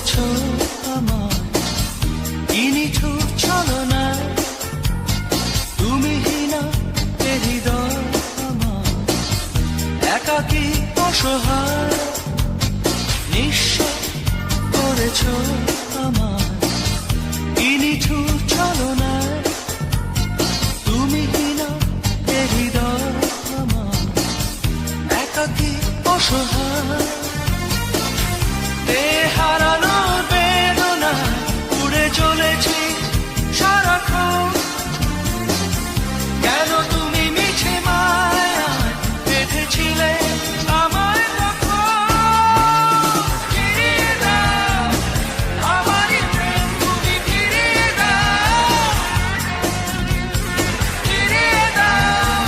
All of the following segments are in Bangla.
করেছো আমার কি নিঠুর ছলনা, তুমি হীনা এ হৃদয় আমার একাকী অসহায়, নিঃস্ব করেছো আমার কি নিঠুর ছলনা, তুমি হীনা এ হৃদয় আমার একাকী অসহায়। হারানোর বেদনা উড়ে চলেছি সারাক্ষণ, কেন তুমি মিছে মায়ায় বেঁধেছিলে আমায় তখন। ফিরিয়ে দাও আমারই প্রেম, তুমি ফিরিয়ে দাও, ফিরিয়ে দাও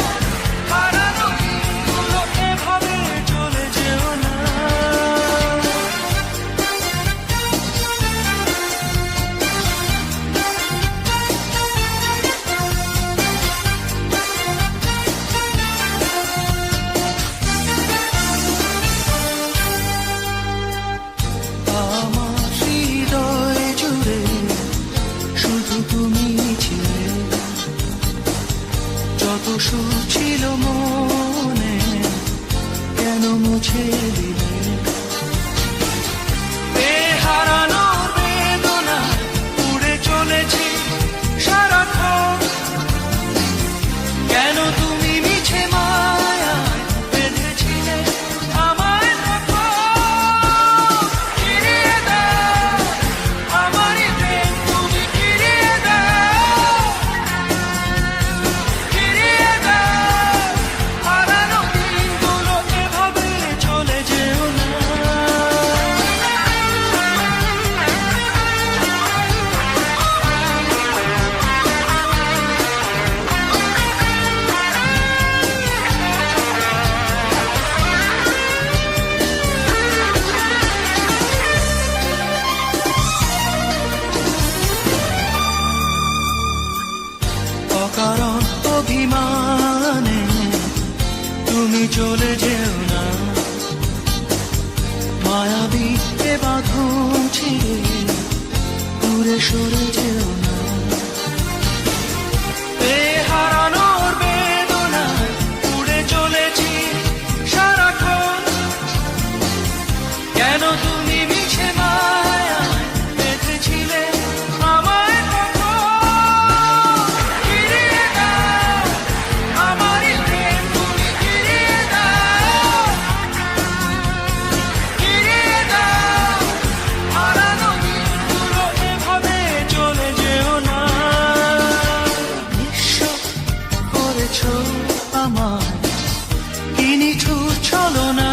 হারানো দিনগুলো, এভাবে চলে যেও না। যত সুর ছিল মনে কেন মুছে দিলে, হারানোর বেদনা উড়ে চলেছি সারাক্ষণ, কেন তুমি মিছে মায়ায় বেঁধেছিলে আমায় তখন। ফিরিয়ে দাও আমারই প্রেম, তুমি ফিরিয়ে দাও, ফিরিয়ে দাও হারানো দিনগুলো, এভাবে চলে যেও না। অকারণ অভিমানে তুমি চলে যেও না, মায়াবী এ বাঁধন ছিঁড়ে দূরে সরে যেও না। হারানোর বেদনা উড়ে চলেছি সারাক্ষণ, কেন তুমি মিছে মায়ায় বেঁধেছিলে আমায় তখন। ফিরিয়ে দাও আমারই প্রেম, তুমি ফিরিয়ে দাও, ফিরিয়ে দাও হারানো দিনগুলো, এভাবে চলে যেও না। নিঃস্ব করেছো আমায় কি নিঠুর ছলনা,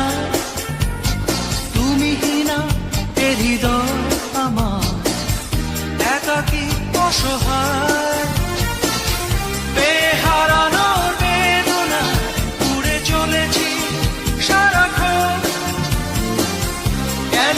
তুমি হীনা এ হৃদয় আমার একাকী অসহায়। হারানোর বেদনা উড়ে চলেছি সারাক্ষণ, কেন